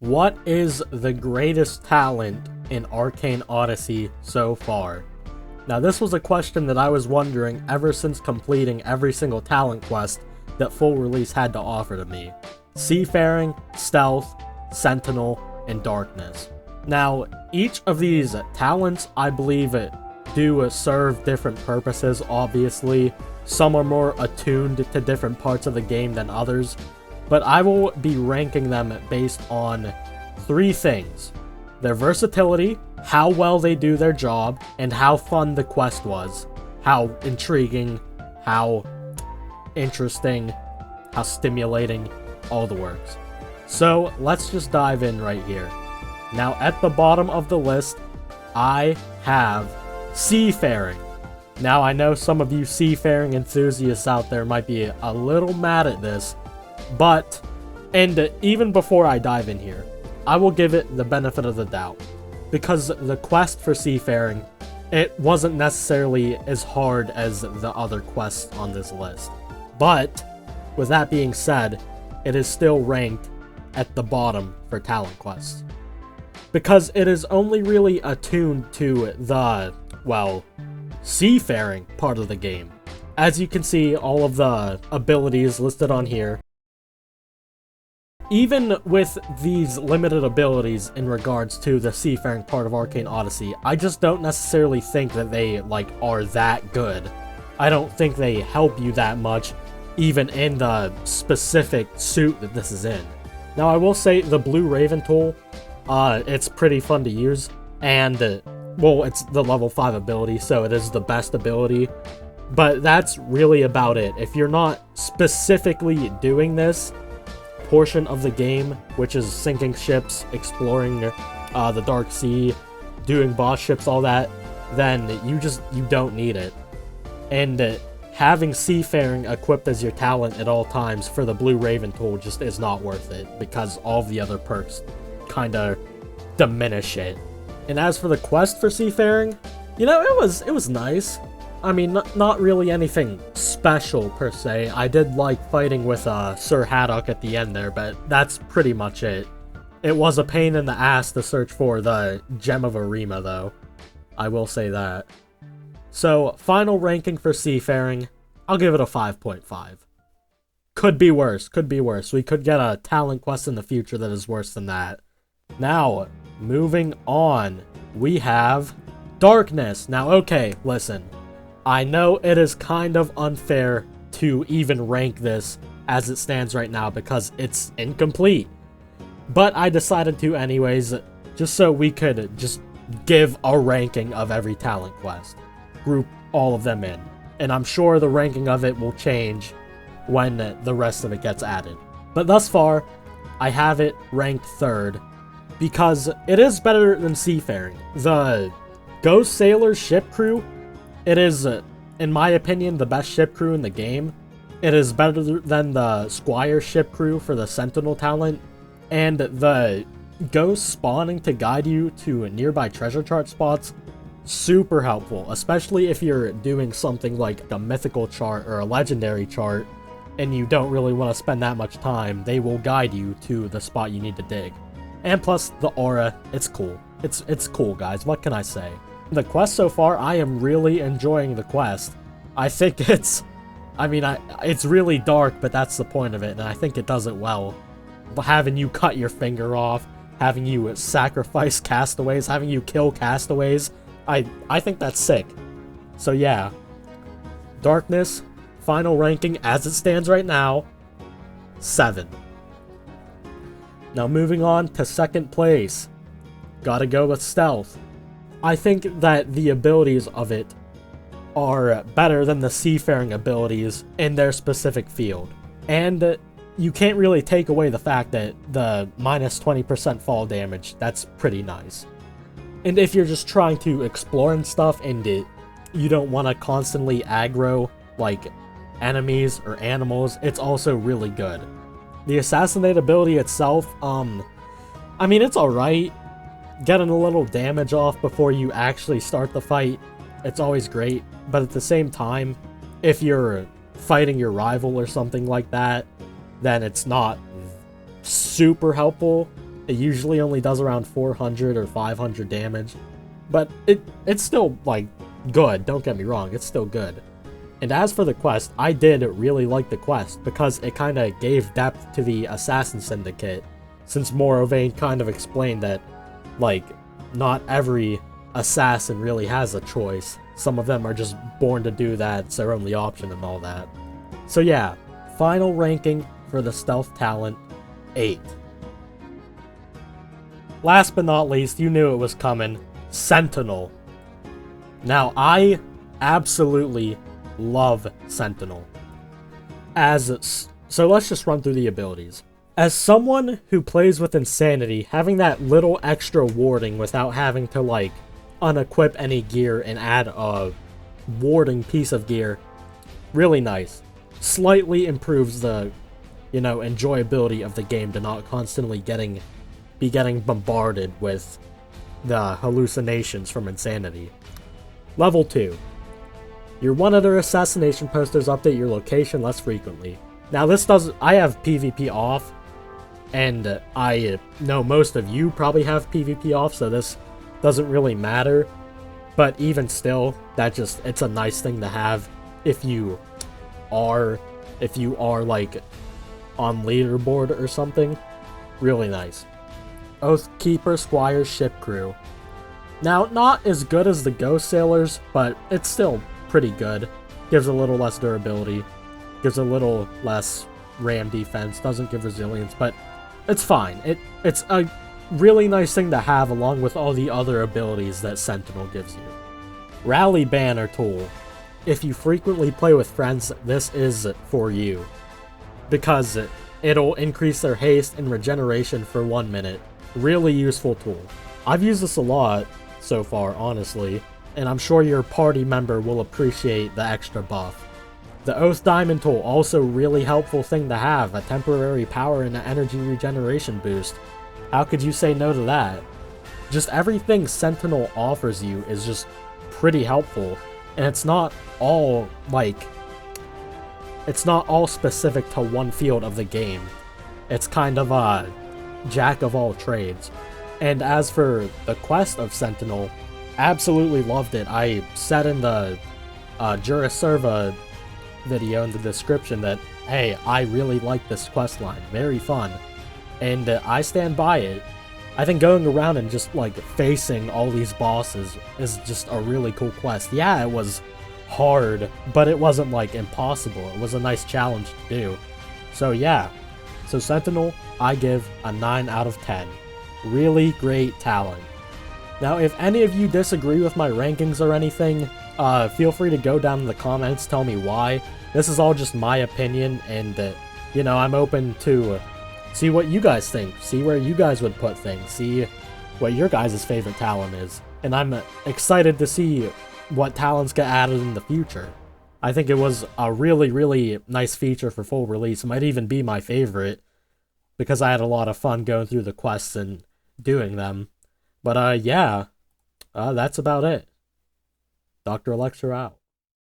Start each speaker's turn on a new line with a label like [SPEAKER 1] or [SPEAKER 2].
[SPEAKER 1] What is the greatest talent in Arcane Odyssey so far? Now, this was a question that I was wondering ever since completing every single talent quest that full release had to offer to me. Seafaring, Stealth, Sentinel, and Darkness. Now, each of these talents, I believe, do serve different purposes, obviously. Some are more attuned to different parts of the game than others, but I will be ranking them based on three things: their versatility, how well they do their job, and how fun the quest was. How intriguing, how interesting, how stimulating, all the works. So let's just dive in right here. Now, at the bottom of the list, I have Seafaring. Now, I know some of you seafaring enthusiasts out there might be a little mad at this, but, and even before I dive in here, I will give it the benefit of the doubt, because the quest for Seafaring, it wasn't necessarily as hard as the other quests on this list. But, with that being said, it is still ranked at the bottom for talent quests, because it is only really attuned to the, well, seafaring part of the game. As you can see, all of the abilities listed on here, even with these limited abilities in regards to the seafaring part of Arcane Odyssey, I just don't necessarily think that they, are that good. I don't think they help you that much, even in the specific suit that this is in. Now, I will say the Blue Raven tool, it's pretty fun to use, and, well, it's the level 5 ability, so it is the best ability, but that's really about it. If you're not specifically doing this portion of the game, which is sinking ships, exploring the Dark Sea, doing boss ships, all that, then you don't need it. And having Seafaring equipped as your talent at all times for the Blue Raven tool just is not worth it, because all of the other perks kinda diminish it. And as for the quest for Seafaring, you know, it was nice. I mean, not really anything special, per se. I did like fighting with Sir Haddock at the end there, but that's pretty much it. It was a pain in the ass to search for the Gem of Arima, though. I will say that. So, final ranking for Seafaring, I'll give it a 5.5. Could be worse, could be worse. We could get a talent quest in the future that is worse than that. Now, moving on, we have Darkness. Now, okay, listen. I know it is kind of unfair to even rank this as it stands right now because it's incomplete. But I decided to anyways, just so we could just give a ranking of every talent quest. Group all of them in. And I'm sure the ranking of it will change when the rest of it gets added. But thus far, I have it ranked 3rd because it is better than Seafaring. The Ghost Sailor ship crew, it is, in my opinion, the best ship crew in the game. It is better than the Squire ship crew for the Sentinel talent, and the ghosts spawning to guide you to nearby treasure chart spots, super helpful, especially if you're doing something like a mythical chart or a legendary chart, and you don't really want to spend that much time. They will guide you to the spot you need to dig. And plus, the aura, it's cool. It's cool, guys, what can I say? The quest so far, I am really enjoying the quest. I think it's really dark, but that's the point of it, and I think it does it well. Having you cut your finger off, having you sacrifice castaways, having you kill castaways, I think that's sick. So yeah, Darkness, final ranking as it stands right now, 7. Now moving on to 2nd place, gotta go with Stealth. I think that the abilities of it are better than the Seafaring abilities in their specific field. And you can't really take away the fact that the minus 20% fall damage, that's pretty nice. And if you're just trying to explore and stuff and you don't want to constantly aggro, enemies or animals, it's also really good. The Assassinate ability itself, it's alright. Getting a little damage off before you actually start the fight, it's always great, but at the same time, if you're fighting your rival or something like that, then it's not super helpful. It usually only does around 400 or 500 damage, but it's still, like, good, don't get me wrong, it's still good. And as for the quest, I did really like the quest, because it kind of gave depth to the Assassin Syndicate, since Morrovain kind of explained that, like, not every assassin really has a choice. Some of them are just born to do that, it's their only option and all that. So yeah, final ranking for the stealth talent, 8. Last but not least, you knew it was coming, Sentinel. Now, I absolutely love Sentinel. So let's just run through the abilities. As someone who plays with Insanity, having that little extra warding without having to, like, unequip any gear and add a warding piece of gear, really nice. Slightly improves the, enjoyability of the game to not constantly be getting bombarded with the hallucinations from Insanity. Level 2. Your one-other assassination posters update your location less frequently. Now I have PvP off, and I know most of you probably have PvP off, so this doesn't really matter. But even still, it's a nice thing to have if you are like on leaderboard or something. Really nice. Oathkeeper Squire's ship crew. Now, not as good as the Ghost Sailors, but it's still pretty good. Gives a little less durability, gives a little less ram defense, doesn't give resilience, but it's fine. It's a really nice thing to have along with all the other abilities that Sentinel gives you. Rally Banner Tool. If you frequently play with friends, this is for you, because it'll increase their haste and regeneration for 1 minute. Really useful tool. I've used this a lot so far, honestly, and I'm sure your party member will appreciate the extra buff. The Oath Diamond tool, also really helpful thing to have, a temporary power and an energy regeneration boost. How could you say no to that? Just everything Sentinel offers you is just pretty helpful, and it's not all specific to one field of the game. It's kind of a jack of all trades. And as for the quest of Sentinel, absolutely loved it. I said in the Juraserva video in the description that, hey, I really like this quest line, very fun, and I stand by it. I think going around and just, like, facing all these bosses is just a really cool quest. Yeah, it was hard, but it wasn't, like, impossible. It was a nice challenge to do. So yeah, so Sentinel, I give a 9 out of 10. Really great talent. Now, if any of you disagree with my rankings or anything, feel free to go down in the comments, tell me why. This is all just my opinion, and, I'm open to see what you guys think, see where you guys would put things, see what your guys' favorite talent is. And I'm excited to see what talents get added in the future. I think it was a really, really nice feature for full release. It might even be my favorite, because I had a lot of fun going through the quests and doing them. But yeah, that's about it. Dr. Alexa out.